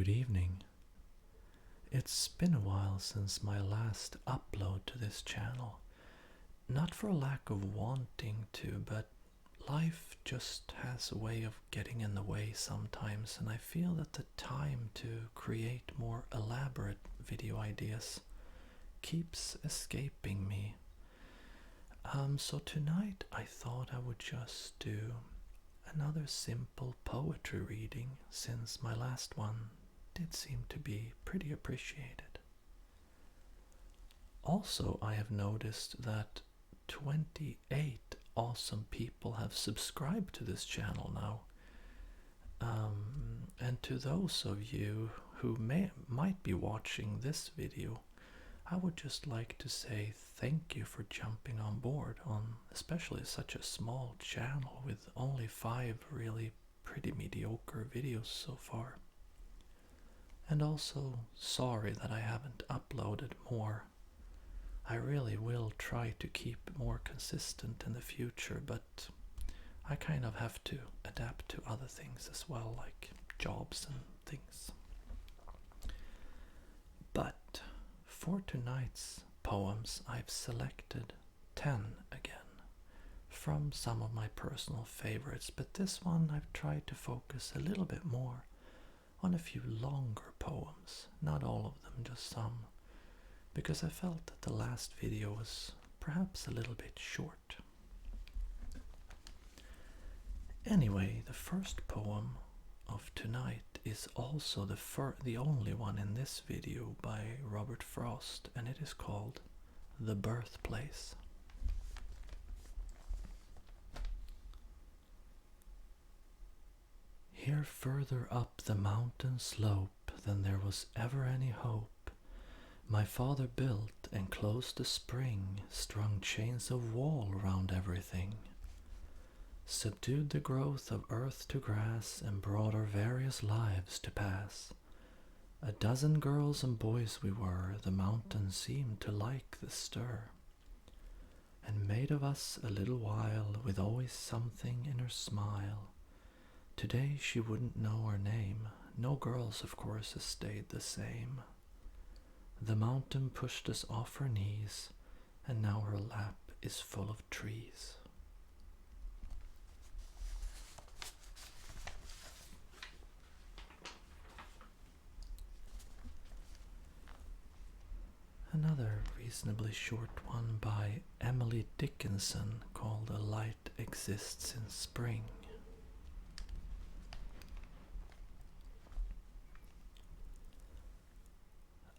Good evening. It's been a while since my last upload to this channel. Not for a lack of wanting to, but life just has a way of getting in the way sometimes, and I feel that the time to create more elaborate video ideas keeps escaping me. So tonight I thought I would just do another simple poetry reading, since my last one did seem to be pretty appreciated. Also, I have noticed that 28 awesome people have subscribed to this channel now. And to those of you who might be watching this video, I would just like to say thank you for jumping on board on especially such a small channel with only 5 really pretty mediocre videos so far. And also sorry that I haven't uploaded more. I really will try to keep more consistent in the future, but I kind of have to adapt to other things as well, like jobs and things. But for tonight's poems, I've selected 10 again from some of my personal favorites, but this one I've tried to focus a little bit more on a few longer poems, not all of them, just some, because I felt that the last video was perhaps a little bit short. Anyway, the first poem of tonight is also the only one in this video by Robert Frost, and it is called The Birthplace. Here further up the mountain slope than there was ever any hope, my father built and closed a spring, strung chains of wall round everything, subdued the growth of earth to grass, and brought our various lives to pass. A dozen girls and boys we were, the mountain seemed to like the stir, and made of us a little while, with always something in her smile. Today she wouldn't know our name, no girls of course has stayed the same. The mountain pushed us off her knees, and now her lap is full of trees. Another reasonably short one by Emily Dickinson called A Light Exists in Spring.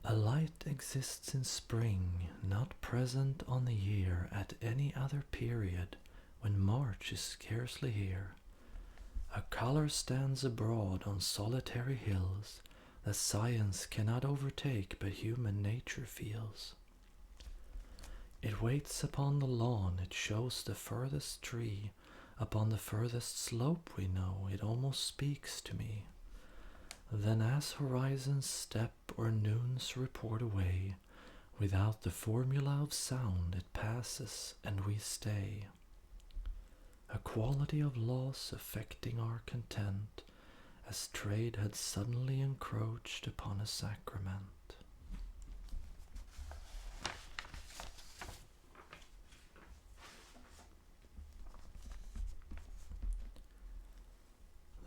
A light exists in spring, not present on the year at any other period, when March is scarcely here. A colour stands abroad on solitary hills, that science cannot overtake, but human nature feels. It waits upon the lawn, it shows the furthest tree, upon the furthest slope we know, it almost speaks to me. Then as horizons step or noons report away, without the formula of sound it passes and we stay. A quality of loss affecting our content, as trade had suddenly encroached upon a sacrament.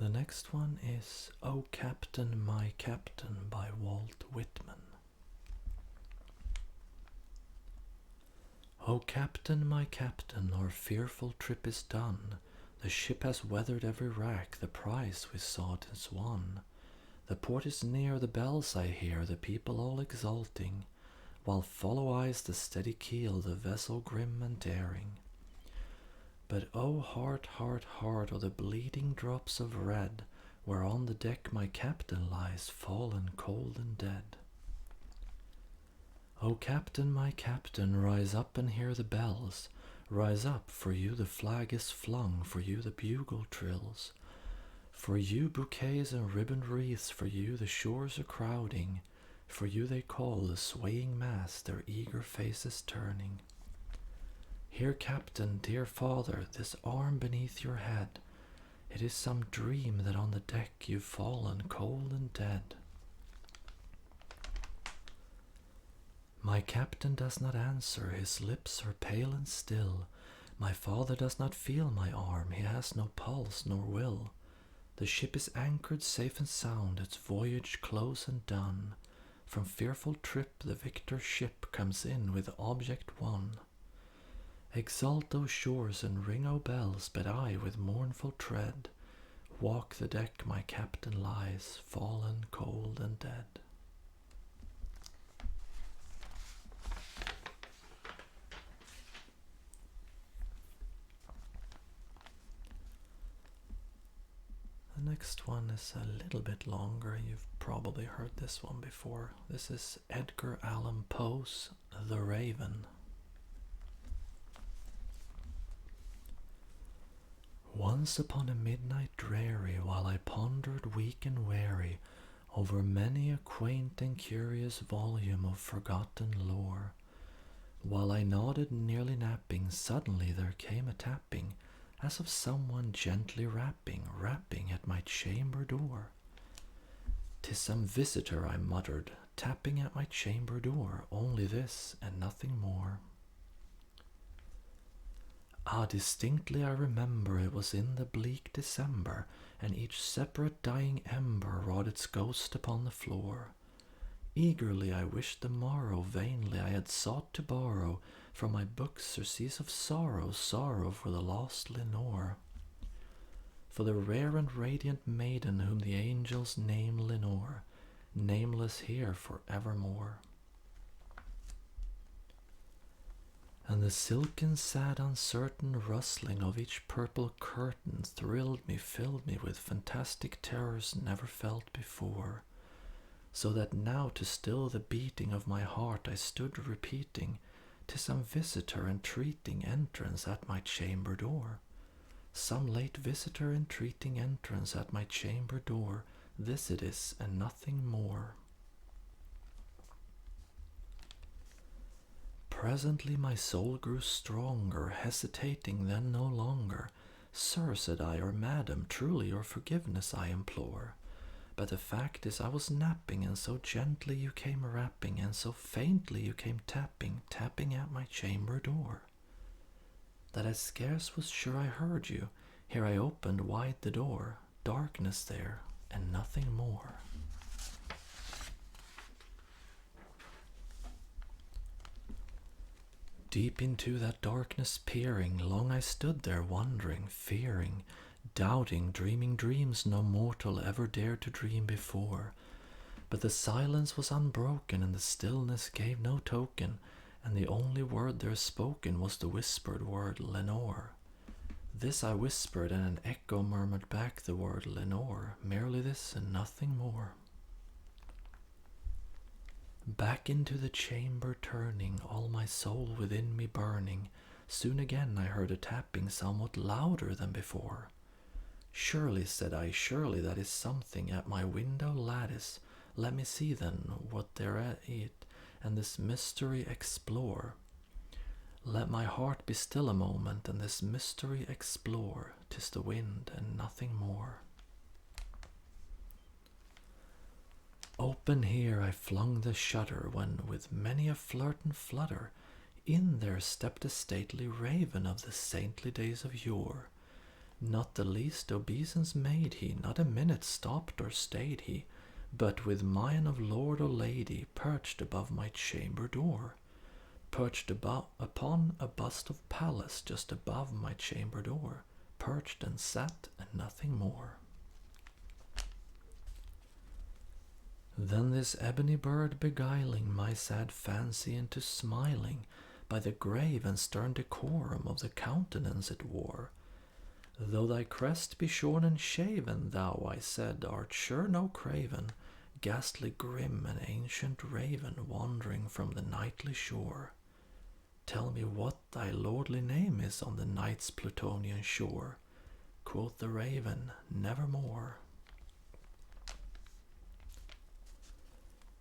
The next one is O Captain, My Captain by Walt Whitman. O Captain, my Captain, our fearful trip is done. The ship has weathered every wrack, the prize we sought is won. The port is near, the bells I hear, the people all exulting, while follow eyes the steady keel, the vessel grim and daring. But oh heart, heart, heart, oh the bleeding drops of red, where on the deck my captain lies, fallen cold and dead. O Captain, my Captain, rise up and hear the bells. Rise up, for you the flag is flung, for you the bugle trills. For you bouquets and ribboned wreaths, for you the shores are crowding. For you they call, the swaying mass, their eager faces turning. Here, Captain, dear father, this arm beneath your head. It is some dream that on the deck you've fallen cold and dead. My captain does not answer, his lips are pale and still. My father does not feel my arm, he has no pulse nor will. The ship is anchored safe and sound, its voyage close and done. From fearful trip the victor ship comes in with object won. Exult, O shores, and ring, O bells, but I with mournful tread walk the deck my captain lies, fallen cold and dead. The next one is a little bit longer. You've probably heard this one before. This is Edgar Allan Poe's The Raven. Once upon a midnight dreary, while I pondered weak and weary over many a quaint and curious volume of forgotten lore, while I nodded nearly napping, suddenly there came a tapping, as of someone gently rapping at my chamber door. "'Tis some visitor," I muttered, "tapping at my chamber door, only this and nothing more." Ah, distinctly I remember it was in the bleak December, and each separate dying ember wrought its ghost upon the floor. Eagerly I wished the morrow, vainly I had sought to borrow from my books surcease of sorrow, sorrow for the lost Lenore, for the rare and radiant maiden whom the angels name Lenore, nameless here for evermore. And the silken, sad, uncertain rustling of each purple curtain thrilled me, filled me with fantastic terrors never felt before, so that now to still the beating of my heart I stood repeating, "'Tis some visitor entreating entrance at my chamber door. Some late visitor entreating entrance at my chamber door, this it is and nothing more." Presently my soul grew stronger, hesitating then no longer. "Sir," said I, "or madam, truly your forgiveness I implore. But the fact is I was napping, and so gently you came rapping, and so faintly you came tapping, tapping at my chamber door, that I scarce was sure I heard you. Here I opened wide the door, darkness there, and nothing more." Deep into that darkness peering, long I stood there wondering, fearing, doubting, dreaming dreams no mortal ever dared to dream before. But the silence was unbroken, and the stillness gave no token, and the only word there spoken was the whispered word "Lenore." This I whispered, and an echo murmured back the word "Lenore," merely this and nothing more. Back into the chamber turning, all my soul within me burning, soon again I heard a tapping somewhat louder than before. "Surely," said I, "surely that is something at my window lattice. Let me see then what there at it, and this mystery explore. Let my heart be still a moment, and this mystery explore. 'Tis the wind and nothing more." Open here I flung the shutter, when with many a flirt and flutter in there stepped a stately raven of the saintly days of yore. Not the least obeisance made he, not a minute stopped or stayed he, but with mien of lord or lady perched above my chamber door, perched upon a bust of Pallas just above my chamber door, perched and sat and nothing more. Then this ebony bird beguiling my sad fancy into smiling, by the grave and stern decorum of the countenance it wore. "Though thy crest be shorn and shaven, thou," I said, "art sure no craven, ghastly grim and ancient raven, wandering from the nightly shore. Tell me what thy lordly name is on the night's Plutonian shore." Quoth the raven, "Nevermore."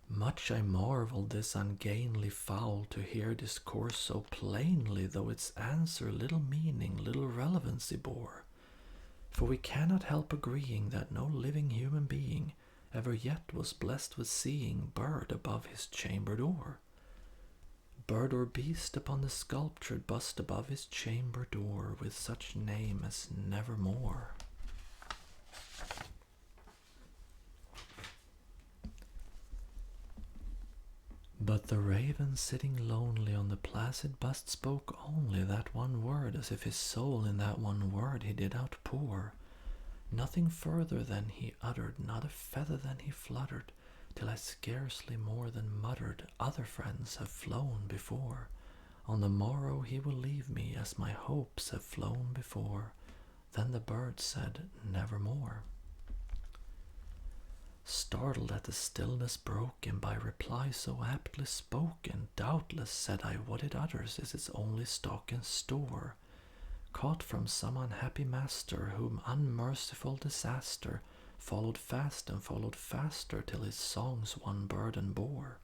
Much I marvelled this ungainly fowl to hear discourse so plainly, though its answer little meaning, little relevancy bore. For we cannot help agreeing that no living human being ever yet was blessed with seeing bird above his chamber door. bird or beast upon the sculptured bust above his chamber door, with such name as Nevermore. But the raven sitting lonely on the placid bust spoke only that one word, as if his soul in that one word he did outpour. Nothing further than he uttered, not a feather than he fluttered, till I scarcely more than muttered, other friends have flown before. On the morrow he will leave me, as my hopes have flown before. Then the bird said, Nevermore. Startled at the stillness broken by reply so aptly spoken, doubtless, said I, what it utters is its only stock and store, caught from some unhappy master, whom unmerciful disaster followed fast and followed faster, till his songs one burden bore,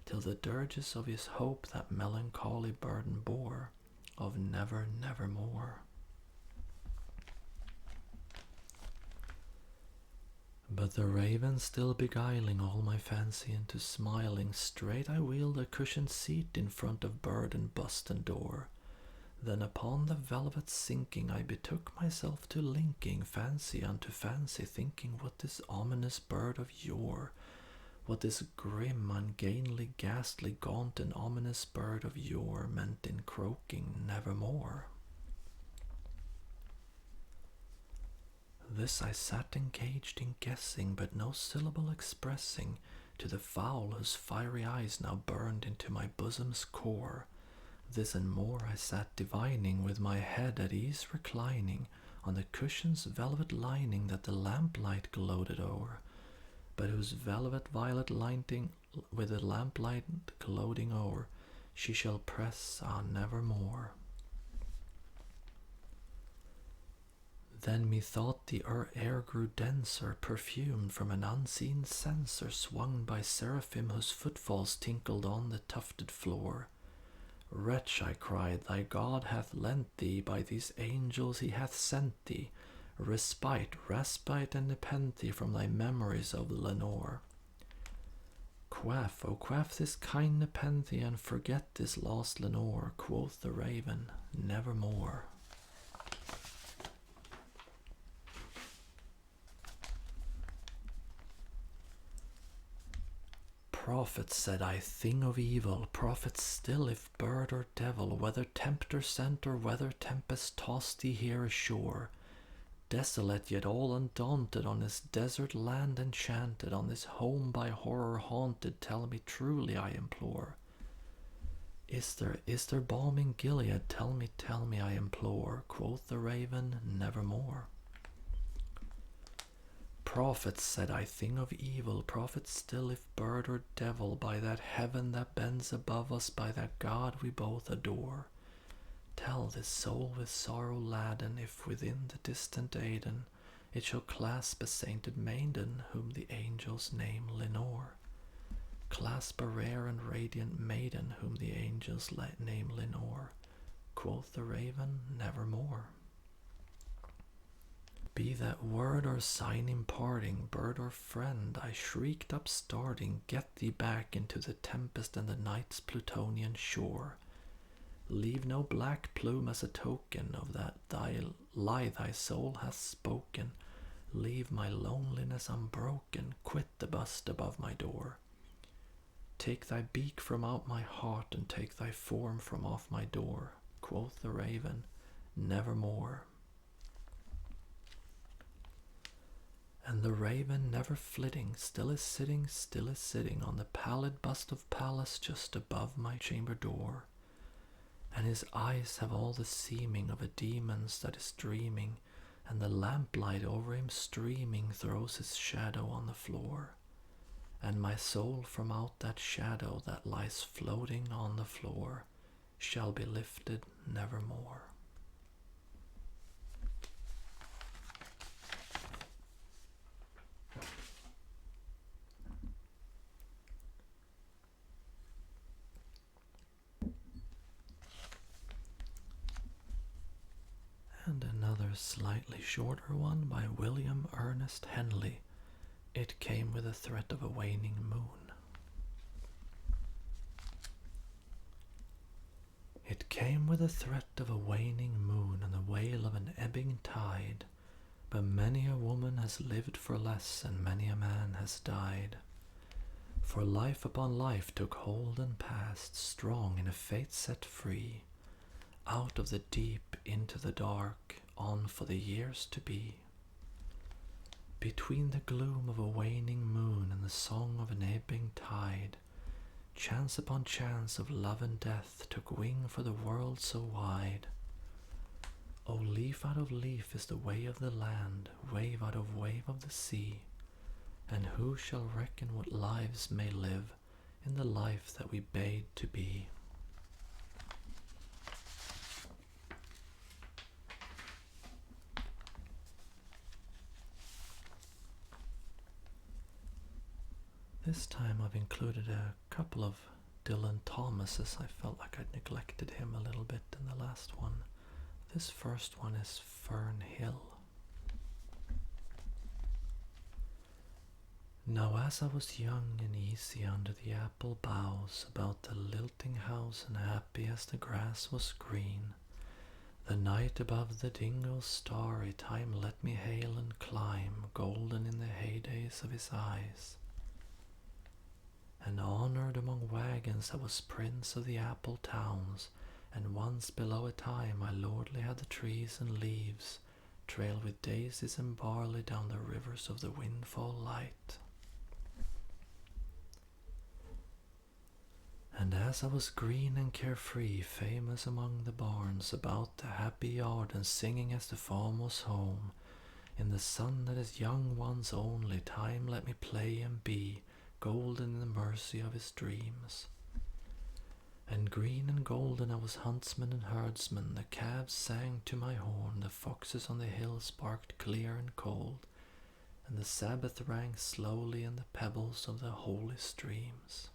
till the dirges of his hope that melancholy burden bore, of never, nevermore. But the raven still beguiling all my fancy into smiling, straight I wheeled a cushioned seat in front of bird and bust and door. Then upon the velvet sinking I betook myself to linking fancy unto fancy, thinking what this ominous bird of yore, what this grim, ungainly, ghastly, gaunt and ominous bird of yore meant in croaking Nevermore. This I sat engaged in guessing, but no syllable expressing to the fowl whose fiery eyes now burned into my bosom's core. This and more I sat divining, with my head at ease reclining on the cushion's velvet lining that the lamplight gloated o'er, but whose velvet violet lining with the lamplight gloating o'er she shall press, nevermore. Then methought the air grew denser, perfumed from an unseen censer, swung by seraphim whose footfalls tinkled on the tufted floor. Wretch, I cried, thy God hath lent thee, by these angels he hath sent thee, respite and nepenthe from thy memories of Lenore. Quaff, oh quaff this kind nepenthe, and forget this lost Lenore, quoth the raven, Nevermore. Prophet, said I, thing of evil, prophet still, if bird or devil, whether tempter sent or whether tempest tossed thee here ashore, desolate yet all undaunted, on this desert land enchanted, on this home by horror haunted, tell me truly, I implore. Is there balm in Gilead? Tell me, I implore, quoth the raven, Nevermore. Prophet, said I, thing of evil, prophet still, if bird or devil, by that heaven that bends above us, by that God we both adore, tell this soul with sorrow laden, if within the distant Aidenn it shall clasp a sainted maiden, whom the angels name Lenore. Clasp a rare and radiant maiden, whom the angels name Lenore, quoth the raven, Nevermore. Be that word or sign imparting, bird or friend, I shrieked upstarting, get thee back into the tempest and the night's Plutonian shore. Leave no black plume as a token of that thy lie thy soul hath spoken. Leave my loneliness unbroken, quit the bust above my door. Take thy beak from out my heart, and take thy form from off my door, quoth the raven, Nevermore. And the raven, never flitting, still is sitting on the pallid bust of Pallas just above my chamber door, and his eyes have all the seeming of a demon's that is dreaming, and the lamplight over him streaming throws his shadow on the floor, and my soul from out that shadow that lies floating on the floor shall be lifted nevermore. And another slightly shorter one by William Ernest Henley. It came with the threat of a waning moon. came with the threat of a waning moon and the wail of an ebbing tide, but many a woman has lived for less, and many a man has died. For life upon life took hold and passed, strong in a fate set free, out of the deep into the dark, on for the years to be. Between the gloom of a waning moon and the song of an ebbing tide, chance upon chance of love and death took wing for the world so wide. O leaf out of leaf is the way of the land, wave out of wave of the sea, and who shall reckon what lives may live in the life that we bade to be? This time I've included a couple of Dylan Thomases. I felt like I'd neglected him a little bit in the last one. This first one is Fern Hill. Now as I was young and easy under the apple boughs, about the lilting house and happy as the grass was green, the night above the Dingle's starry time let me hail and climb, golden in the heydays of his eyes. And honoured among wagons I was prince of the apple towns, and once below a time I lordly had the trees and leaves trail with daisies and barley down the rivers of the windfall light. And as I was green and carefree, famous among the barns about the happy yard, and singing as the farm was home, in the sun that is young one's only time let me play and be, golden in the mercy of his dreams. And green and golden I was huntsman and herdsman, the calves sang to my horn, the foxes on the hills barked clear and cold, and the Sabbath rang slowly in the pebbles of the holy streams.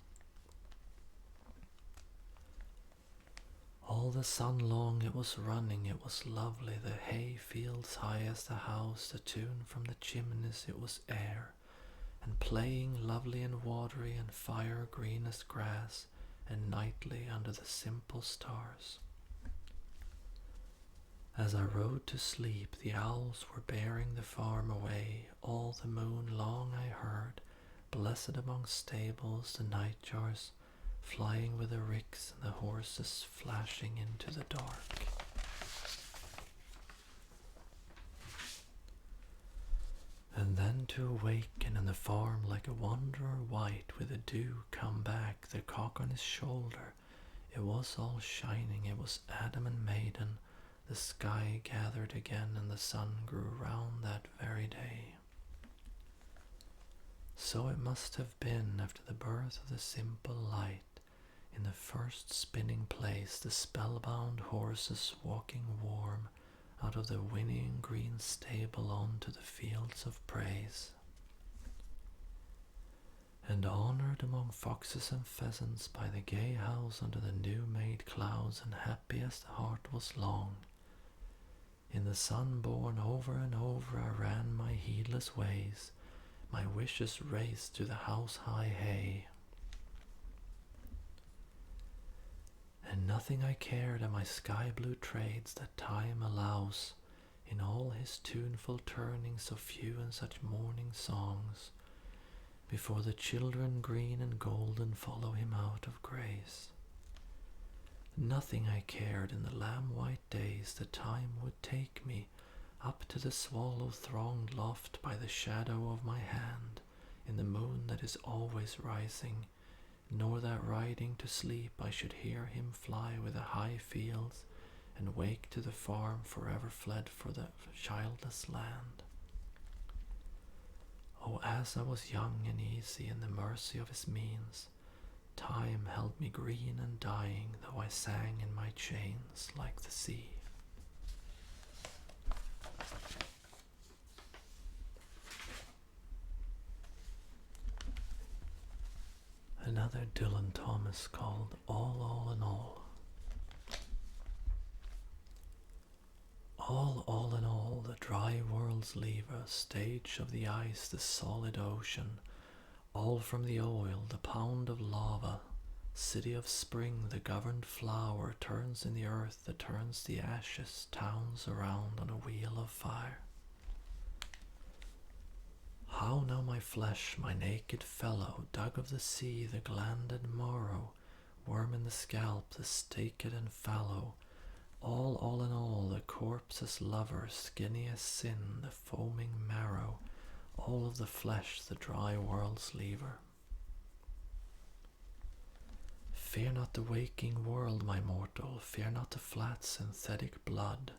All the sun long it was running, it was lovely, the hay fields high as the house, the tune from the chimneys, it was air, and playing lovely and watery and fire green as grass, and nightly under the simple stars. As I rode to sleep, the owls were bearing the farm away, all the moon long I heard, blessed among stables, the nightjars flying with the ricks and the horses flashing into the dark. And then to awaken in the farm like a wanderer white, with the dew come back, the cock on his shoulder, it was all shining, it was Adam and maiden, the sky gathered again and the sun grew round that very day. So it must have been after the birth of the simple light, in the first spinning place, the spellbound horses walking warm out of the whinnying green stable on to the fields of praise. And honoured among foxes and pheasants by the gay house under the new-made clouds, and happy as the heart was long, in the sun born over and over I ran my heedless ways, my wishes raced to the house-high hay. And nothing I cared of my sky-blue trades that time allows, in all his tuneful turnings so few and such morning songs, before the children green and golden follow him out of grace. Nothing I cared in the lamb-white days that time would take me up to the swallow-thronged loft by the shadow of my hand, in the moon that is always rising, nor that riding to sleep I should hear him fly with the high fields, and wake to the farm forever fled for the childless land. Oh, as I was young and easy in the mercy of his means, time held me green and dying, though I sang in my chains like the sea. Another Dylan Thomas called All in All. All in all, the dry world's lever, stage of the ice, the solid ocean, all from the oil, the pound of lava, City of spring, the governed flower turns in the earth that turns the ashes, towns around on a wheel of fire. How now my flesh, my naked fellow, dug of the sea, the glanded marrow, worm in the scalp, the staked and fallow, all in all, the corpse's lover, skinny as sin, the foaming marrow, all of the flesh, the dry world's lever. Fear not the waking world, my mortal, fear not the flat synthetic blood,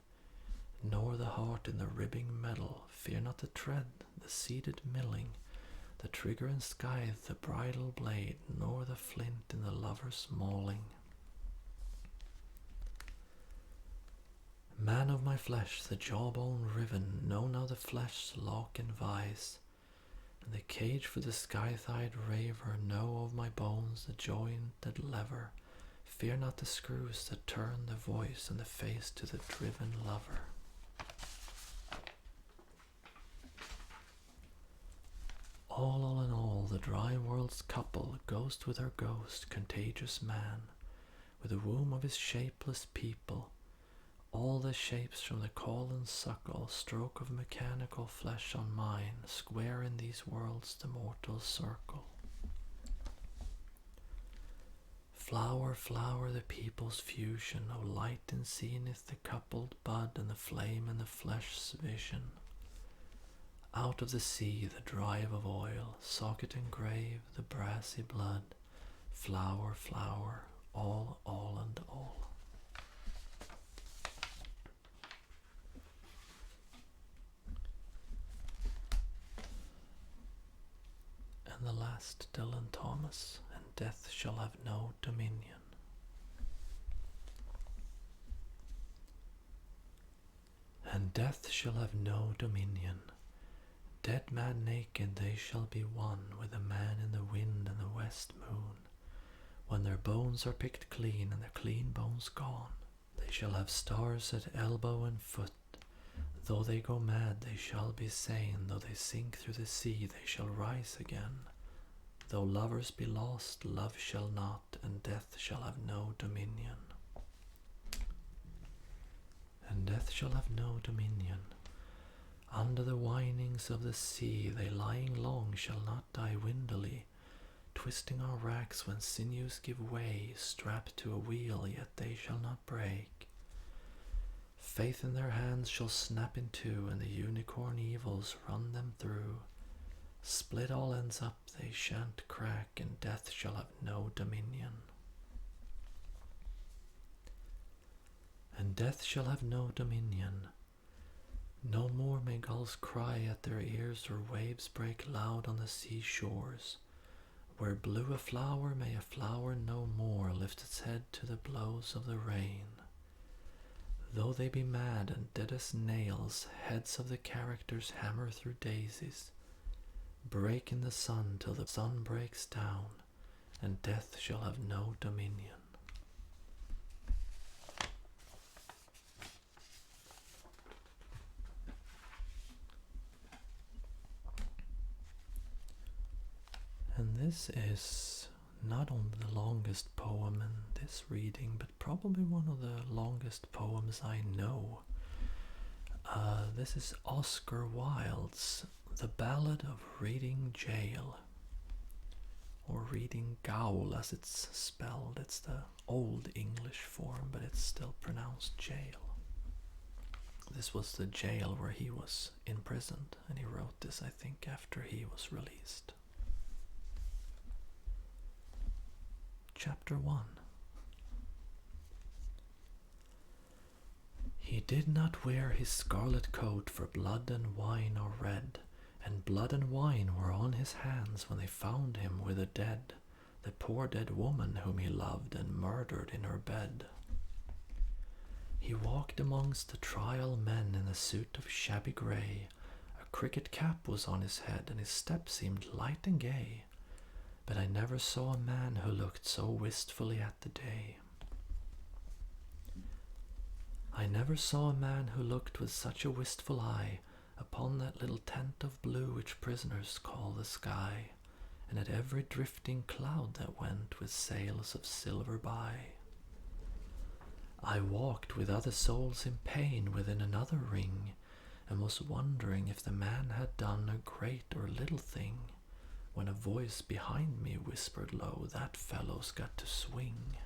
nor the heart in the ribbing metal, fear not the tread, the seeded milling, the trigger and scythe, the bridle blade, nor the flint in the lover's mauling. Man of my flesh, the jawbone riven, know now the flesh's lock and vise, and the cage for the scythe-eyed raver, know of my bones the jointed lever, fear not the screws that turn the voice and the face to the driven lover. All in all, the dry world's couple, ghost with her ghost, contagious man, with the womb of his shapeless people, all the shapes from the call and suckle, stroke of mechanical flesh on mine, square in these worlds the mortal circle. Flower, flower, the people's fusion, O light and seeneth the coupled bud and the flame in the flesh's vision. Out of the sea the drive of oil, socket and grave, the brassy blood, flower, flower, all and all. And the last, Dylan Thomas, and death shall have no dominion. And death shall have no dominion. Dead man naked they shall be one with a man in the wind and the west moon. When their bones are picked clean and their clean bones gone, they shall have stars at elbow and foot. Though they go mad they shall be sane, though they sink through the sea they shall rise again. Though lovers be lost, love shall not, and death shall have no dominion. And death shall have no dominion. Under the whinings of the sea, they lying long shall not die windily, twisting our racks when sinews give way, strapped to a wheel, yet they shall not break. Faith in their hands shall snap in two, and the unicorn evils run them through. Split all ends up, they shan't crack, and death shall have no dominion. And death shall have no dominion. No more may gulls cry at their ears, or waves break loud on the seashores. Where blew a flower, may a flower no more lift its head to the blows of the rain. Though they be mad and dead as nails, heads of the characters hammer through daisies, break in the sun till the sun breaks down, and death shall have no dominion. And this is not only the longest poem in this reading, but probably one of the longest poems I know. This is Oscar Wilde's The Ballad of Reading Gaol, or Reading Gaol as it's spelled. It's the old English form, but it's still pronounced jail. This was the jail where he was imprisoned, and he wrote this, I think, after he was released. Chapter 1. He did not wear his scarlet coat for blood and wine or red, and blood and wine were on his hands when they found him with the dead, the poor dead woman whom he loved and murdered in her bed. He walked amongst the trial men in a suit of shabby grey, a cricket cap was on his head, and his step seemed light and gay. But I never saw a man who looked so wistfully at the day. I never saw a man who looked with such a wistful eye upon that little tent of blue which prisoners call the sky, and at every drifting cloud that went with sails of silver by. I walked with other souls in pain within another ring, and was wondering if the man had done a great or little thing, when a voice behind me whispered low, "That fellow's got to swing."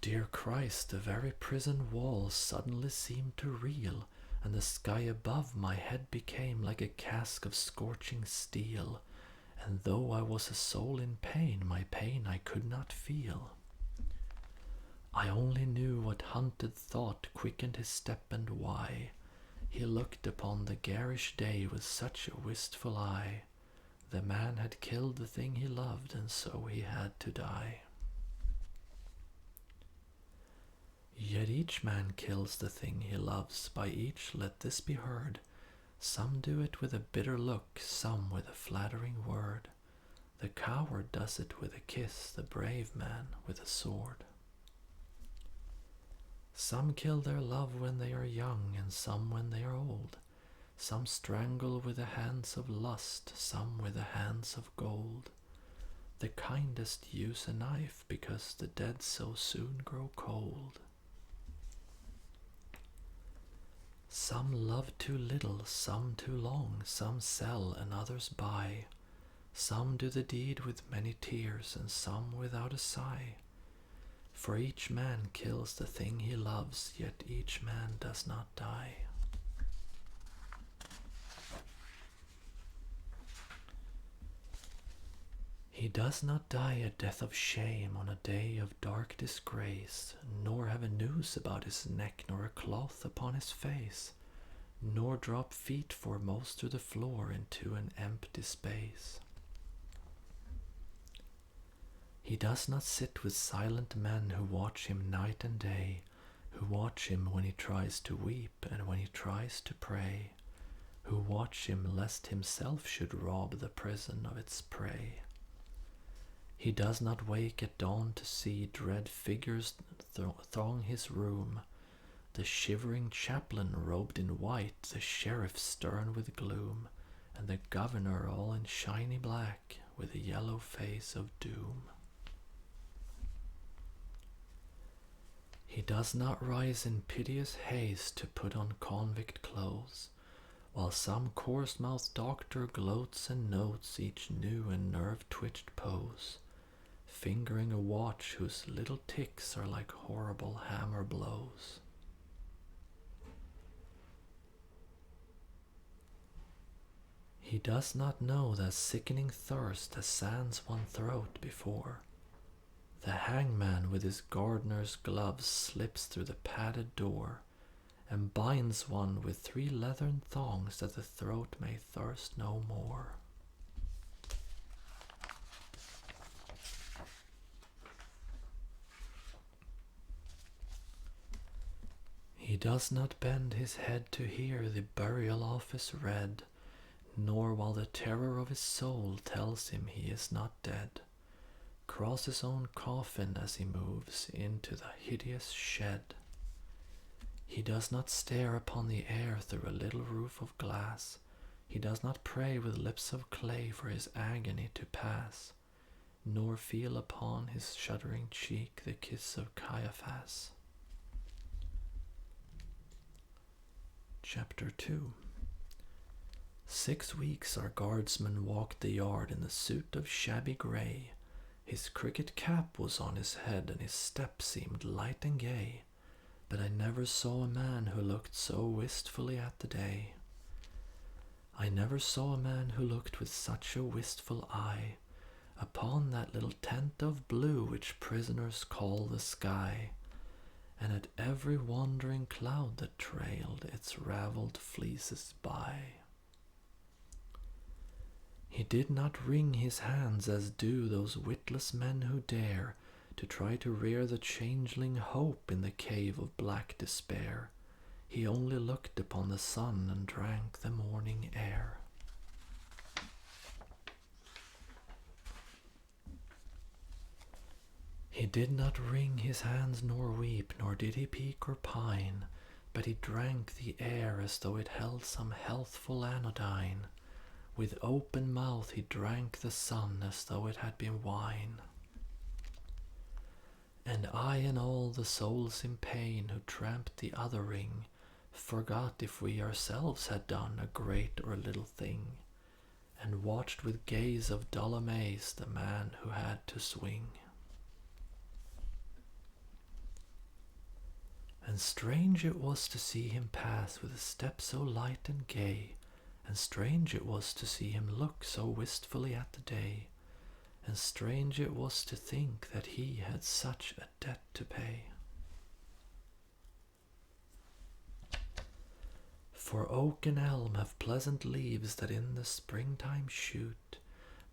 Dear Christ, the very prison walls suddenly seemed to reel, and the sky above my head became like a cask of scorching steel, and though I was a soul in pain, my pain I could not feel. I only knew what hunted thought quickened his step and why he looked upon the garish day with such a wistful eye. The man had killed the thing he loved, and so he had to die. Yet each man kills the thing he loves, by each let this be heard. Some do it with a bitter look, some with a flattering word. The coward does it with a kiss, the brave man with a sword. Some kill their love when they are young, and some when they are old. Some strangle with the hands of lust, some with the hands of gold. The kindest use a knife, because the dead so soon grow cold. Some love too little, some too long, some sell and others buy. Some do the deed with many tears, and some without a sigh. For each man kills the thing he loves, yet each man does not die. He does not die a death of shame on a day of dark disgrace, nor have a noose about his neck, nor a cloth upon his face, nor drop feet foremost to the floor into an empty space. He does not sit with silent men who watch him night and day, who watch him when he tries to weep and when he tries to pray, who watch him lest himself should rob the prison of its prey. He does not wake at dawn to see dread figures throng his room, the shivering chaplain robed in white, the sheriff stern with gloom, and the governor all in shiny black with the yellow face of doom. He does not rise in piteous haste to put on convict clothes, while some coarse-mouthed doctor gloats and notes each new and nerve-twitched pose, fingering a watch whose little ticks are like horrible hammer blows. He does not know that sickening thirst assails one throat before. The hangman with his gardener's gloves slips through the padded door, and binds one with 3 leathern thongs that the throat may thirst no more. He does not bend his head to hear the burial office read, nor while the terror of his soul tells him he is not dead, cross his own coffin as he moves into the hideous shed. He does not stare upon the air through a little roof of glass. He does not pray with lips of clay for his agony to pass, nor feel upon his shuddering cheek the kiss of Caiaphas. Chapter 2. 6 weeks our guardsman walked the yard in the suit of shabby grey. His cricket cap was on his head, and his step seemed light and gay, but I never saw a man who looked so wistfully at the day. I never saw a man who looked with such a wistful eye upon that little tent of blue which prisoners call the sky, and at every wandering cloud that trailed its ravelled fleeces by. He did not wring his hands as do those witless men who dare to try to rear the changeling hope in the cave of black despair. He only looked upon the sun and drank the morning air. He did not wring his hands nor weep, nor did he peak or pine, but he drank the air as though it held some healthful anodyne. With open mouth he drank the sun as though it had been wine. And I and all the souls in pain who tramped the other ring forgot if we ourselves had done a great or little thing, and watched with gaze of dull amaze the man who had to swing. And strange it was to see him pass with a step so light and gay, and strange it was to see him look so wistfully at the day, and strange it was to think that he had such a debt to pay. For oak and elm have pleasant leaves that in the springtime shoot,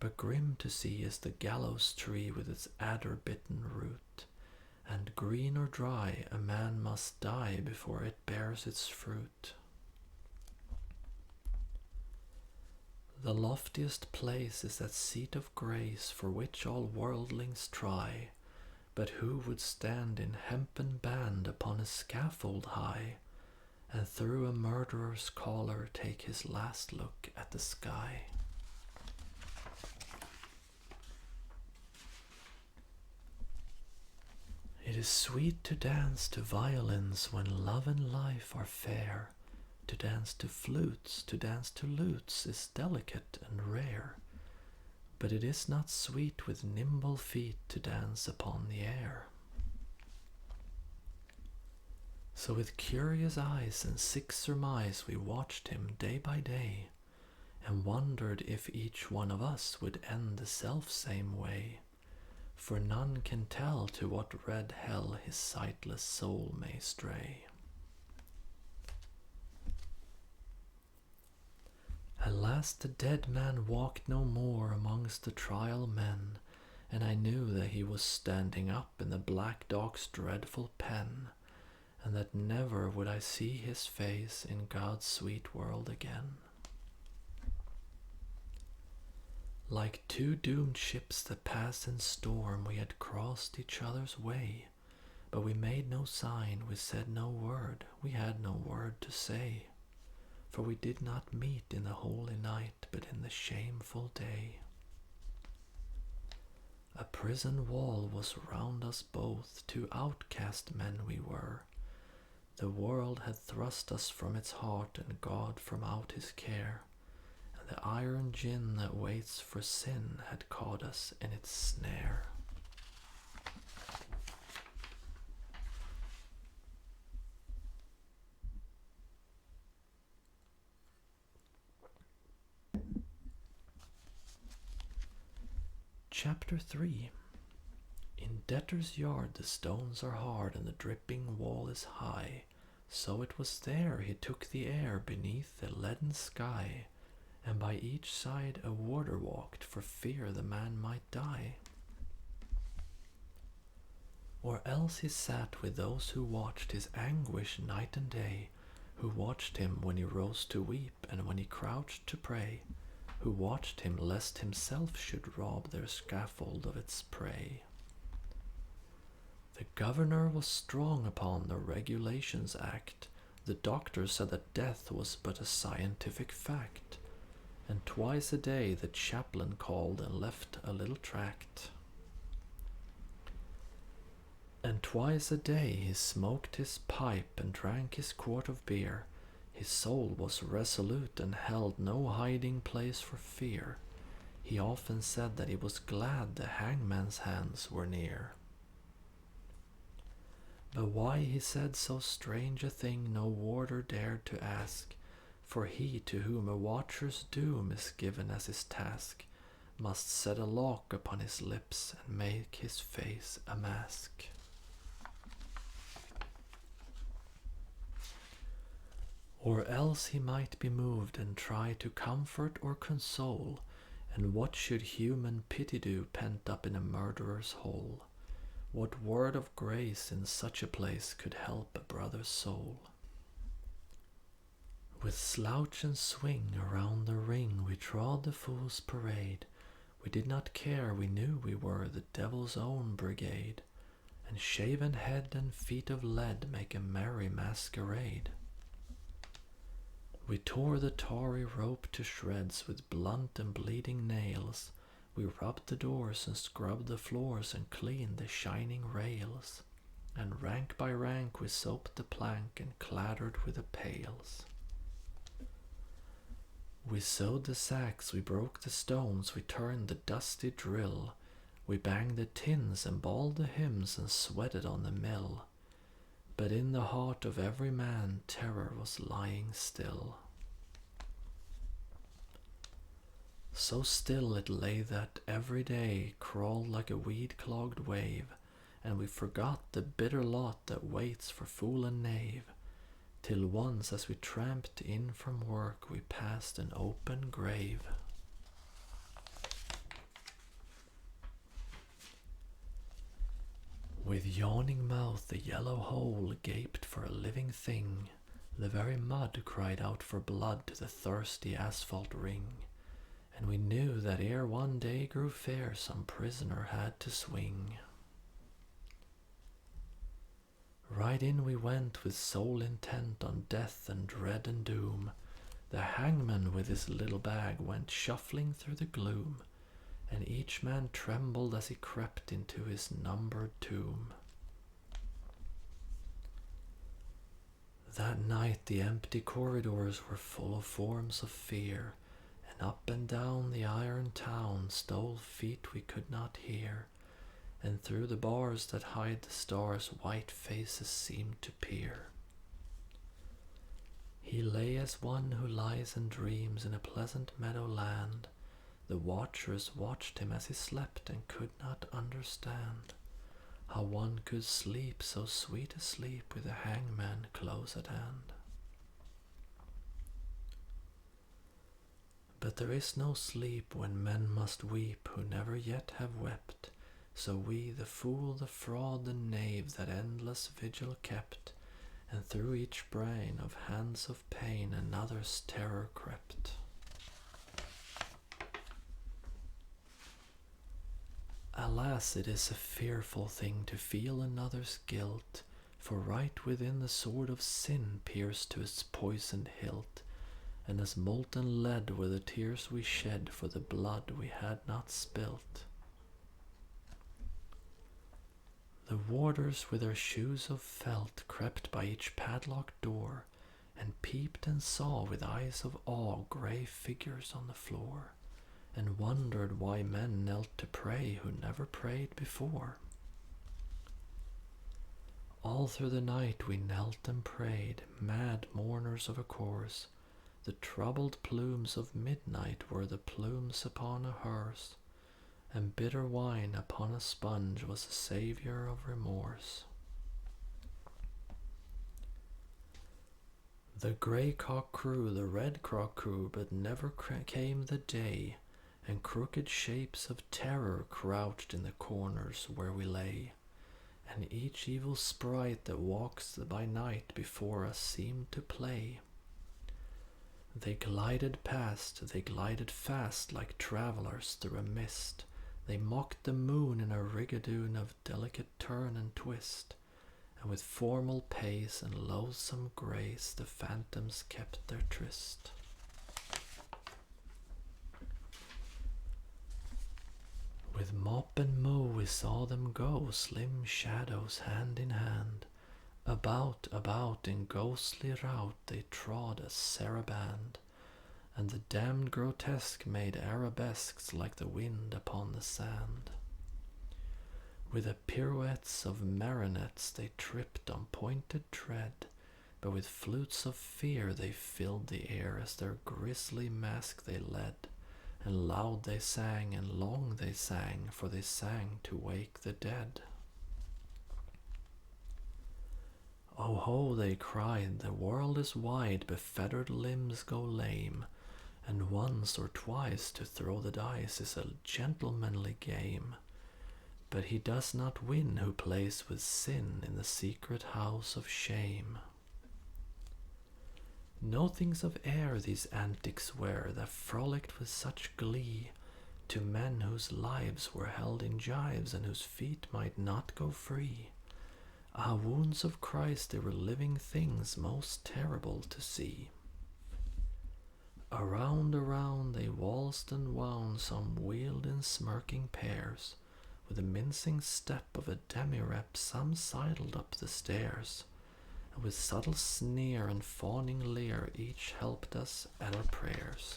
but grim to see is the gallows tree with its adder-bitten root, and green or dry a man must die before it bears its fruit. The loftiest place is that seat of grace for which all worldlings try, but who would stand in hempen band upon a scaffold high, and through a murderer's collar take his last look at the sky? It is sweet to dance to violins when love and life are fair. To dance to flutes, to dance to lutes is delicate and rare. But it is not sweet with nimble feet to dance upon the air. So with curious eyes and sick surmise we watched him day by day, and wondered if each one of us would end the self-same way. For none can tell to what red hell his sightless soul may stray. At last the dead man walked no more amongst the trial men, and I knew that he was standing up in the black dog's dreadful pen, and that never would I see his face in God's sweet world again. Like two doomed ships that pass in storm, we had crossed each other's way, but we made no sign, we said no word, we had no word to say. For we did not meet in the holy night, but in the shameful day. A prison wall was round us both, two outcast men we were. The world had thrust us from its heart, and God from out his care, and the iron gin that waits for sin had caught us in its snare. Chapter 3. In debtor's yard the stones are hard and the dripping wall is high. So it was there he took the air beneath the leaden sky, and by each side a warder walked for fear the man might die. Or else he sat with those who watched his anguish night and day, who watched him when he rose to weep and when he crouched to pray, who watched him lest himself should rob their scaffold of its prey. The governor was strong upon the Regulations Act. The doctor said that death was but a scientific fact, and twice a day the chaplain called and left a little tract. And twice a day he smoked his pipe and drank his quart of beer. His soul was resolute and held no hiding place for fear. He often said that he was glad the hangman's hands were near. But why he said so strange a thing no warder dared to ask, for he to whom a watcher's doom is given as his task must set a lock upon his lips and make his face a mask. Or else he might be moved and try to comfort or console, and what should human pity do pent up in a murderer's hole? What word of grace in such a place could help a brother's soul? With slouch and swing around the ring we trod the fool's parade. We did not care, we knew we were the devil's own brigade, and shaven head and feet of lead make a merry masquerade. We tore the tarry rope to shreds with blunt and bleeding nails. We rubbed the doors and scrubbed the floors and cleaned the shining rails. And rank by rank we soaped the plank and clattered with the pails. We sewed the sacks, we broke the stones, we turned the dusty drill. We banged the tins and bawled the hymns and sweated on the mill. But in the heart of every man terror was lying still. So still it lay that every day crawled like a weed-clogged wave, and we forgot the bitter lot that waits for fool and knave, till once as we tramped in from work we passed an open grave. With yawning mouth the yellow hole gaped for a living thing. The very mud cried out for blood to the thirsty asphalt ring. And we knew that ere one day grew fair some prisoner had to swing. Right in we went with soul intent on death and dread and doom. The hangman with his little bag went shuffling through the gloom, and each man trembled as he crept into his numbered tomb. That night the empty corridors were full of forms of fear, and up and down the iron town stole feet we could not hear, and through the bars that hide the stars white faces seemed to peer. He lay as one who lies and dreams in a pleasant meadow land. The watchers watched him as he slept and could not understand how one could sleep so sweet a sleep with the hangman close at hand. But there is no sleep when men must weep who never yet have wept, so we, the fool, the fraud, the knave, that endless vigil kept, and through each brain of hands of pain another's terror crept. Alas, it is a fearful thing to feel another's guilt, for right within the sword of sin pierced to its poisoned hilt, and as molten lead were the tears we shed for the blood we had not spilt. The warders with their shoes of felt crept by each padlocked door, and peeped and saw with eyes of awe grey figures on the floor, and wondered why men knelt to pray who never prayed before. All through the night we knelt and prayed, mad mourners of a course. The troubled plumes of midnight were the plumes upon a hearse, and bitter wine upon a sponge was a saviour of remorse. The grey cock crew, the red cock crew, but never came the day, and crooked shapes of terror crouched in the corners where we lay, and each evil sprite that walks by night before us seemed to play. They glided past, they glided fast like travellers through a mist. They mocked the moon in a rigadoon of delicate turn and twist, and with formal pace and loathsome grace the phantoms kept their tryst. With mop and mow we saw them go, slim shadows hand in hand. About, about in ghostly rout they trod a saraband, and the damned grotesque made arabesques like the wind upon the sand. With the pirouettes of marionettes they tripped on pointed tread, but with flutes of fear they filled the air as their grisly mask they led. And loud they sang and long they sang, for they sang to wake the dead. Oh ho, they cried, the world is wide, befeathered limbs go lame, and once or twice to throw the dice is a gentlemanly game. But he does not win who plays with sin in the secret house of shame. No things of air these antics were that frolicked with such glee to men whose lives were held in gyves and whose feet might not go free. Ah, wounds of Christ, they were living things most terrible to see. Around, around they waltzed and wound, some wheeled in smirking pairs. With the mincing step of a demi-rep, some sidled up the stairs. And with subtle sneer and fawning leer, each helped us at our prayers.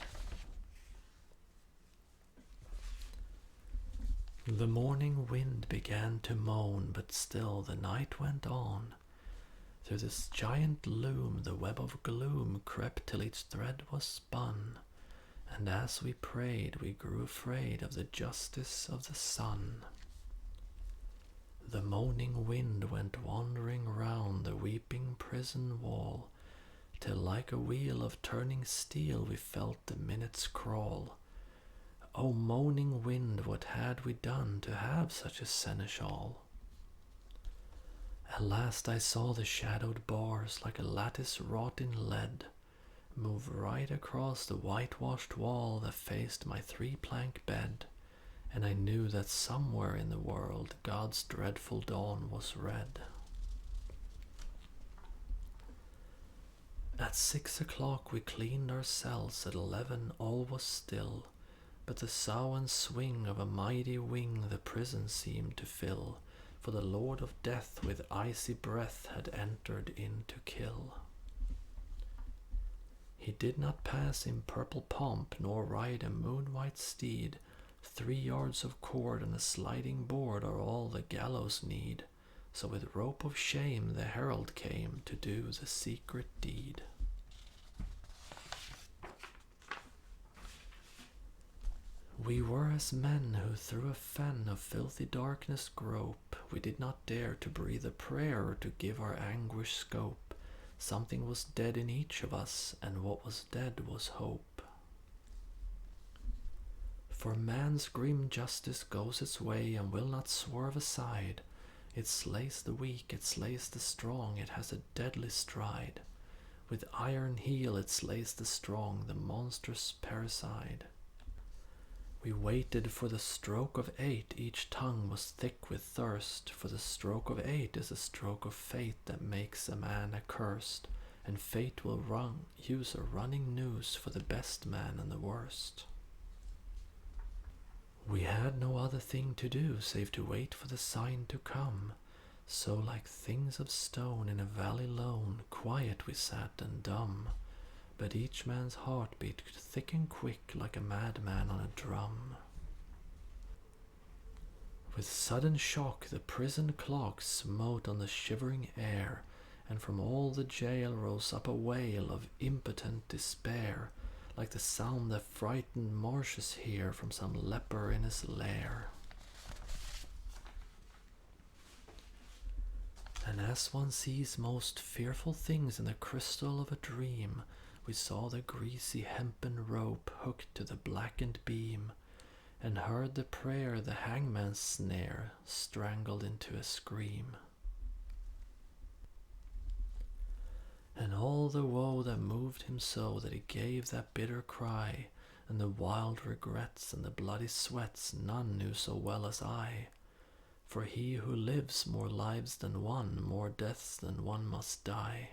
The morning wind began to moan, but still the night went on. Through this giant loom the web of gloom crept till each thread was spun, and as we prayed we grew afraid of the justice of the sun. The moaning wind went wandering round the weeping prison wall, till like a wheel of turning steel we felt the minutes crawl. O moaning wind, what had we done to have such a seneschal? At last I saw the shadowed bars, like a lattice wrought in lead, move right across the whitewashed wall that faced my three-plank bed, and I knew that somewhere in the world God's dreadful dawn was red. At 6 o'clock we cleaned our cells, at 11 all was still, but the sough and swing of a mighty wing the prison seemed to fill, for the Lord of Death with icy breath had entered in to kill. He did not pass in purple pomp, nor ride a moon-white steed. 3 yards of cord and a sliding board are all the gallows need. So with rope of shame the herald came to do the secret deed. We were as men who through a fen of filthy darkness grope. We did not dare to breathe a prayer or to give our anguish scope. Something was dead in each of us, and what was dead was hope. For man's grim justice goes its way and will not swerve aside. It slays the weak, it slays the strong, it has a deadly stride. With iron heel it slays the strong, the monstrous parricide. We waited for the stroke of 8, each tongue was thick with thirst, for the stroke of 8 is a stroke of fate that makes a man accursed, and fate will use a running noose for the best man and the worst. We had no other thing to do save to wait for the sign to come, so like things of stone in a valley lone, quiet we sat and dumb. But each man's heart beat thick and quick like a madman on a drum. With sudden shock the prison clock smote on the shivering air, and from all the jail rose up a wail of impotent despair, like the sound that frightened marshes hear from some leper in his lair. And as one sees most fearful things in the crystal of a dream, we saw the greasy hempen rope hooked to the blackened beam, and heard the prayer the hangman's snare strangled into a scream. And all the woe that moved him so that he gave that bitter cry, and the wild regrets and the bloody sweats none knew so well as I. For he who lives more lives than one, more deaths than one must die.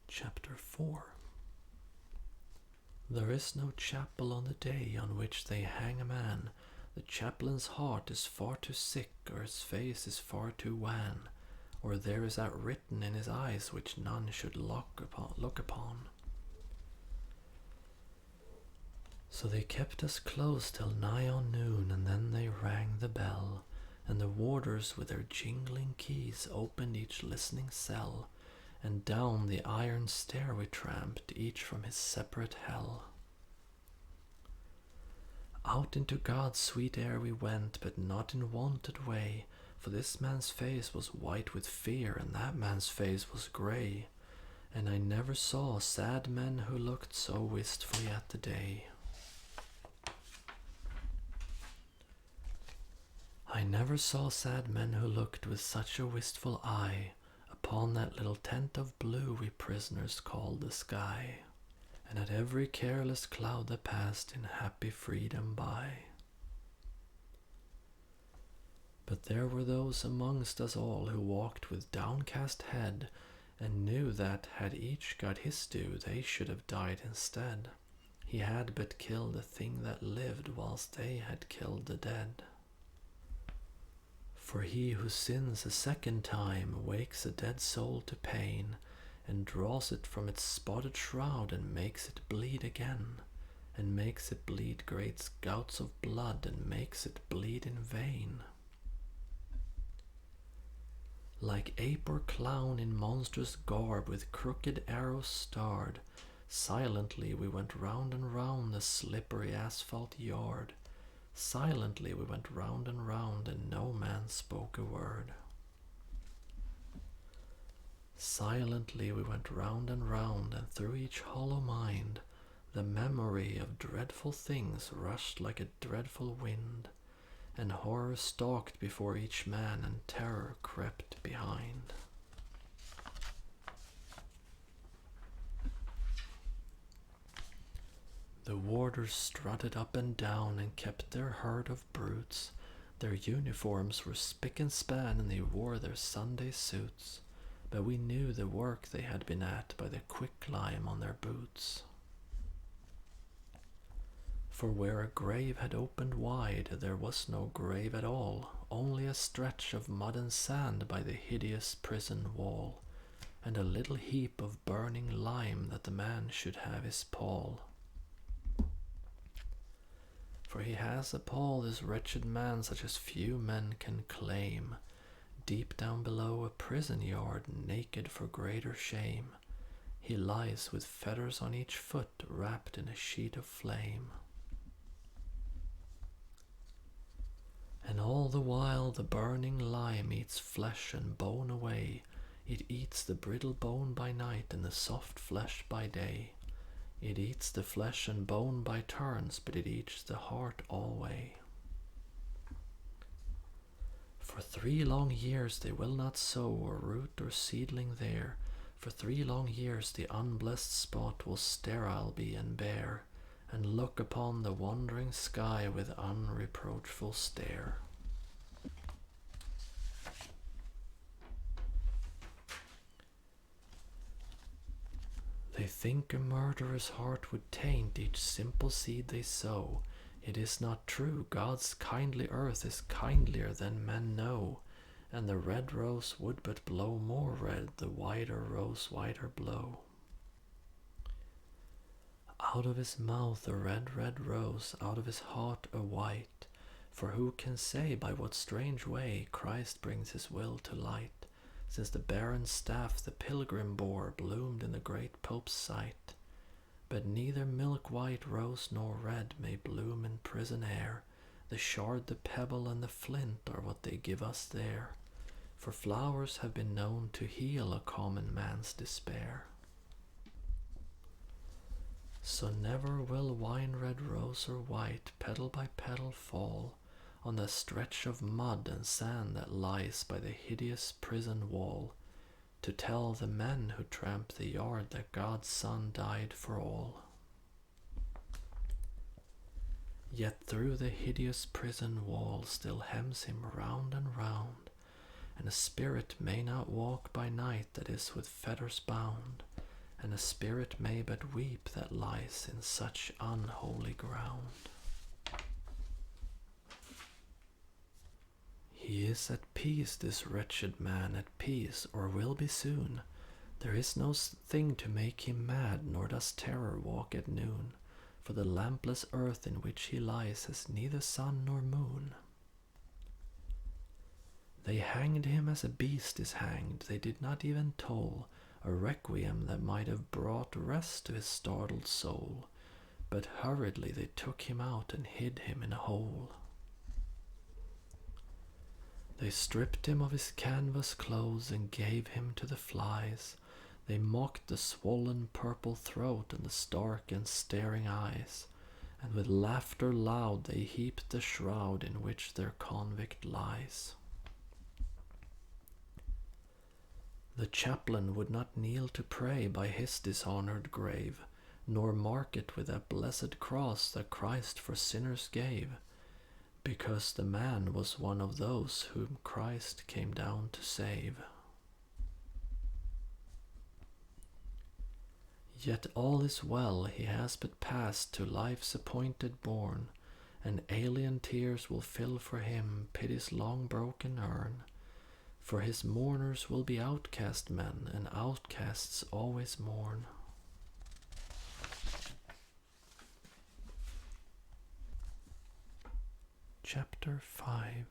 Chapter 4. There is no chapel on the day on which they hang a man. The chaplain's heart is far too sick, or his face is far too wan, or there is that written in his eyes which none should look upon. So they kept us close till nigh on noon, and then they rang the bell, and the warders with their jingling keys opened each listening cell, and down the iron stair we tramped, each from his separate hell. Out into God's sweet air we went, but not in wonted way, for this man's face was white with fear, and that man's face was grey, and I never saw sad men who looked so wistfully at the day. I never saw sad men who looked with such a wistful eye upon that little tent of blue we prisoners called the sky. and at every careless cloud that passed in happy freedom by. But there were those amongst us all who walked with downcast head, and knew that, had each got his due, they should have died instead. He had but killed a thing that lived, whilst they had killed the dead. For he who sins a second time wakes a dead soul to pain, and draws it from its spotted shroud, and makes it bleed again, and makes it bleed great gouts of blood, and makes it bleed in vain. Like ape or clown in monstrous garb, with crooked arrows starred, silently we went round and round the slippery asphalt yard. Silently we went round and round, and no man spoke a word. Silently we went round, and through each hollow mind the memory of dreadful things rushed like a dreadful wind, and horror stalked before each man, and terror crept behind. The warders strutted up and down, and kept their herd of brutes. Their uniforms were spick and span, and they wore their Sunday suits. But we knew the work they had been at by the quick climb on their boots. For where a grave had opened wide, there was no grave at all, only a stretch of mud and sand by the hideous prison wall, and a little heap of burning lime that the man should have his pall. For he has a pall, this wretched man, such as few men can claim, deep down below a prison yard, naked for greater shame. He lies with fetters on each foot, wrapped in a sheet of flame. And all the while the burning lime eats flesh and bone away. It eats the brittle bone by night, and the soft flesh by day. It eats the flesh and bone by turns, but it eats the heart alway. For 3 long years they will not sow or root or seedling there. For 3 long years the unblessed spot will sterile be and bare, and look upon the wandering sky with unreproachful stare. They think a murderer's heart would taint each simple seed they sow. It is not true. God's kindly earth is kindlier than men know, and the red rose would but blow more red, the whiter rose whiter blow. Out of his mouth a red, red rose, out of his heart a white. For who can say by what strange way Christ brings his will to light, since the barren staff the pilgrim bore bloomed in the great Pope's sight? But neither milk-white rose nor red may bloom in prison air. The shard, the pebble, and the flint are what they give us there. For flowers have been known to heal a common man's despair. So never will wine-red rose or white, petal by petal, fall on the stretch of mud and sand that lies by the hideous prison wall, to tell the men who tramp the yard that God's Son died for all. Yet through the hideous prison wall still hems him round and round, and a spirit may not walk by night that is with fetters bound, and a spirit may but weep that lies in such unholy ground. He is at peace, this wretched man, at peace, or will be soon. There is no thing to make him mad, nor does terror walk at noon. For the lampless earth in which he lies has neither sun nor moon. They hanged him as a beast is hanged. They did not even toll a requiem that might have brought rest to his startled soul. But hurriedly they took him out and hid him in a hole. They stripped him of his canvas clothes and gave him to the flies. They mocked the swollen purple throat and the stark and staring eyes, and with laughter loud they heaped the shroud in which their convict lies. The chaplain would not kneel to pray by his dishonored grave, nor mark it with that blessed cross that Christ for sinners gave, because the man was one of those whom Christ came down to save. Yet all is well, he has but passed to life's appointed bourne, and alien tears will fill for him pity's long broken urn. For his mourners will be outcast men, and outcasts always mourn. Chapter 5.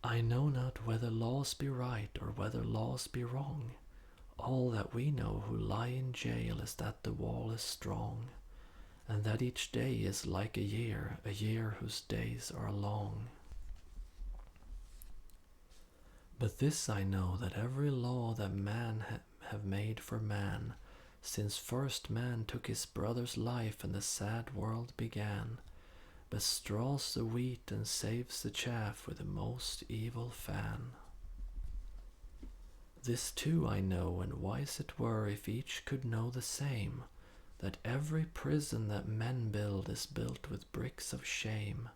I know not whether laws be right or whether laws be wrong. All that we know who lie in jail is that the wall is strong, and that each day is like a year whose days are long. But this I know, that every law that man have made for man, since first man took his brother's life and the sad world began, bestraws the wheat and saves the chaff with the most evil fan. This too I know, and wise it were if each could know the same, that every prison that men build is built with bricks of shame,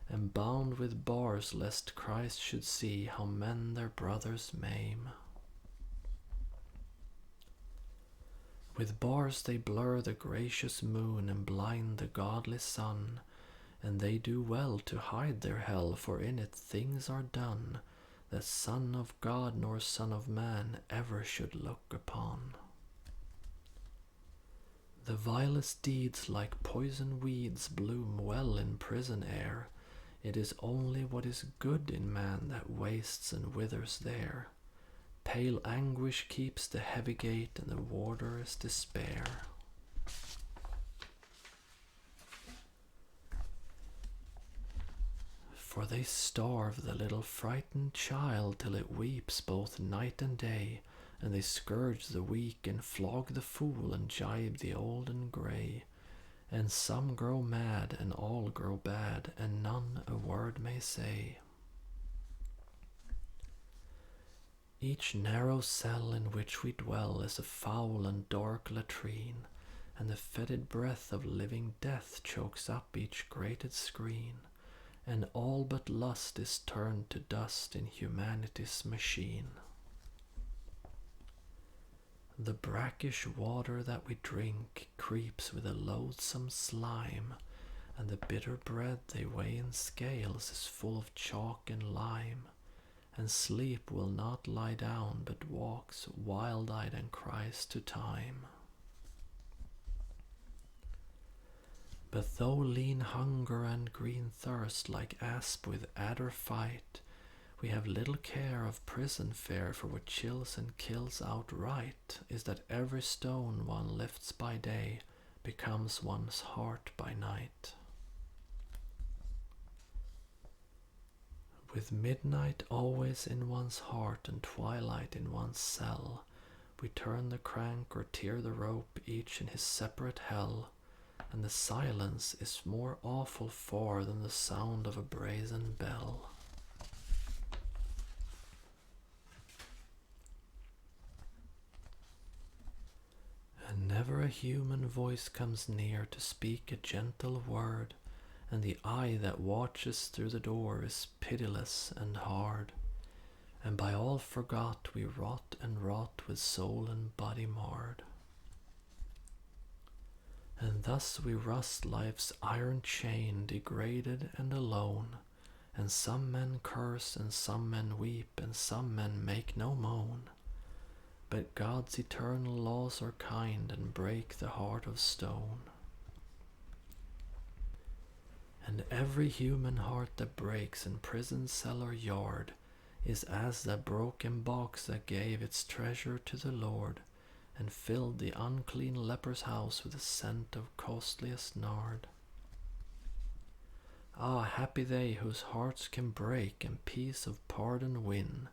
and bound with bars lest Christ should see how men their brothers maim. With bars they blur the gracious moon and blind the godly sun, and they do well to hide their hell, for in it things are done that Son of God nor Son of Man ever should look upon. The vilest deeds like poison weeds bloom well in prison air. It is only what is good in man that wastes and withers there. Pale anguish keeps the heavy gate, and the warder is despair. For they starve the little frightened child till it weeps both night and day, and they scourge the weak and flog the fool and gibe the old and grey. And some grow mad and all grow bad, and none a word may say. Each narrow cell in which we dwell is a foul and dark latrine, and the fetid breath of living death chokes up each grated screen. And all but lust is turned to dust in humanity's machine. The brackish water that we drink creeps with a loathsome slime, and the bitter bread they weigh in scales is full of chalk and lime. And sleep will not lie down, but walks wild-eyed and cries to time. But though lean hunger and green thirst like asp with adder fight, we have little care of prison fare, for what chills and kills outright is that every stone one lifts by day becomes one's heart by night. With midnight always in one's heart and twilight in one's cell, we turn the crank or tear the rope, each in his separate hell. And the silence is more awful far than the sound of a brazen bell. And never a human voice comes near to speak a gentle word, and the eye that watches through the door is pitiless and hard. And by all forgot we rot and rot with soul and body marred. And thus we rust life's iron chain, degraded and alone, and some men curse and some men weep and some men make no moan. But God's eternal laws are kind and break the heart of stone. And every human heart that breaks in prison cell or yard is as that broken box that gave its treasure to the Lord, and filled the unclean leper's house with the scent of costliest nard. Ah, happy they whose hearts can break and peace of pardon win.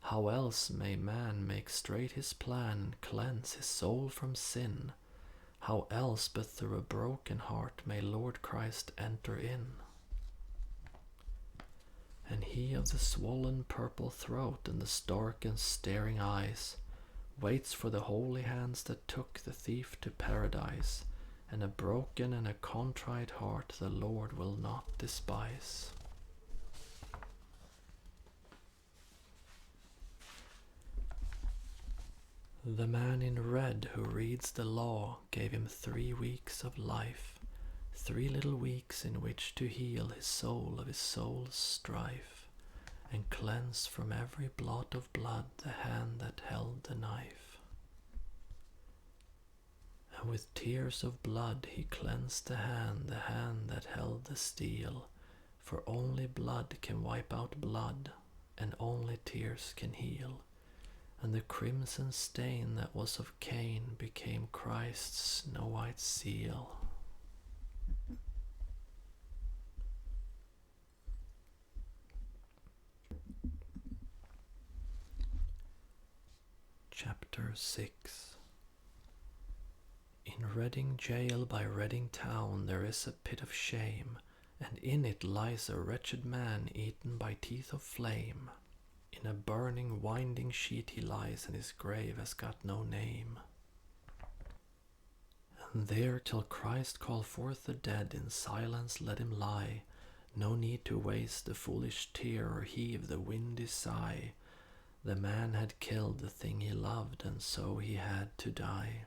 How else may man make straight his plan and cleanse his soul from sin? How else but through a broken heart may Lord Christ enter in? And he of the swollen purple throat and the stark and staring eyes, waits for the holy hands that took the thief to paradise, and a broken and a contrite heart the Lord will not despise. The man in red who reads the law gave him 3 weeks of life, 3 little weeks in which to heal his soul of his soul's strife, and cleanse from every blot of blood the hand that held the knife. And with tears of blood he cleansed the hand that held the steel, for only blood can wipe out blood, and only tears can heal. And the crimson stain that was of Cain became Christ's snow-white seal. Chapter 6. In Reading Gaol by Reading Town there is a pit of shame, and in it lies a wretched man eaten by teeth of flame. In a burning winding sheet he lies, and his grave has got no name. And there till Christ call forth the dead, in silence let him lie, no need to waste the foolish tear or heave the windy sigh. The man had killed the thing he loved, and so he had to die.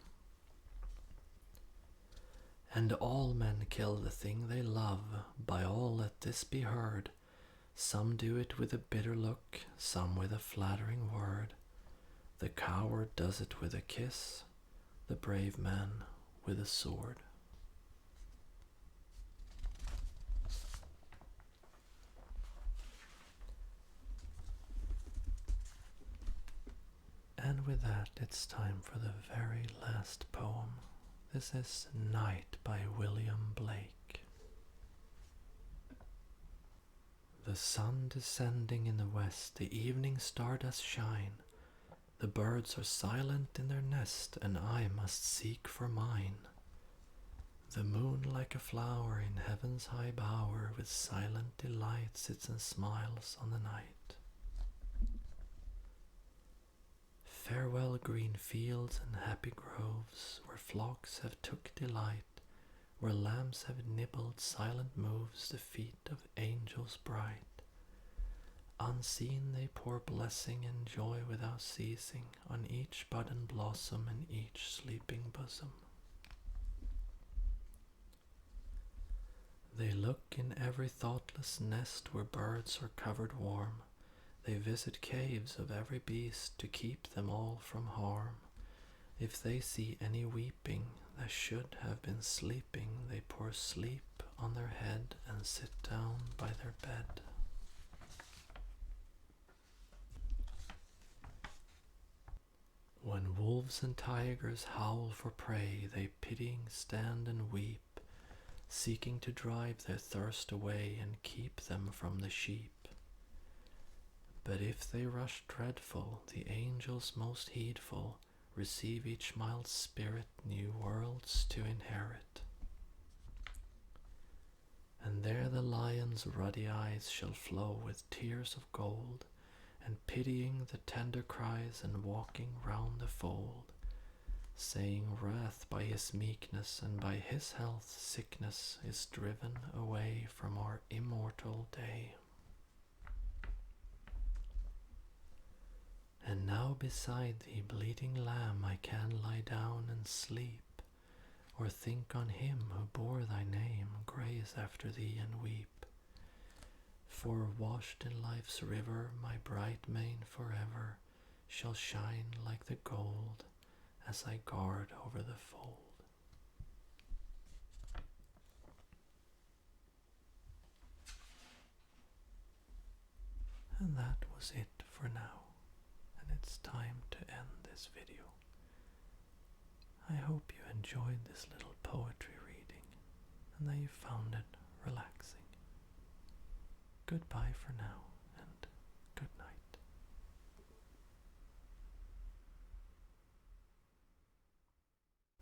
And all men kill the thing they love, by all let this be heard. Some do it with a bitter look, some with a flattering word. The coward does it with a kiss, the brave man with a sword. And with that, it's time for the very last poem. This is Night by William Blake. The sun descending in the west, the evening star does shine. The birds are silent in their nest, and I must seek for mine. The moon like a flower in heaven's high bower, with silent delight sits and smiles on the night. Farewell green fields and happy groves, where flocks have took delight, where lambs have nibbled silent moves the feet of angels bright. Unseen they pour blessing and joy without ceasing on each bud and blossom and each sleeping bosom. They look in every thoughtless nest where birds are covered warm. They visit caves of every beast to keep them all from harm. If they see any weeping that should have been sleeping, they pour sleep on their head and sit down by their bed. When wolves and tigers howl for prey, they pitying stand and weep, seeking to drive their thirst away and keep them from the sheep. But if they rush dreadful, the angels most heedful receive each mild spirit new worlds to inherit. And there the lion's ruddy eyes shall flow with tears of gold, and pitying the tender cries and walking round the fold, saying wrath by his meekness and by his health sickness is driven away from our immortal day. And now beside thee, bleating lamb, I can lie down and sleep, or think on him who bore thy name, graze after thee and weep. For washed in life's river, my bright mane forever shall shine like the gold as I guard over the fold. And that was it for now. It's time to end this video. I hope you enjoyed this little poetry reading and that you found it relaxing. Goodbye for now.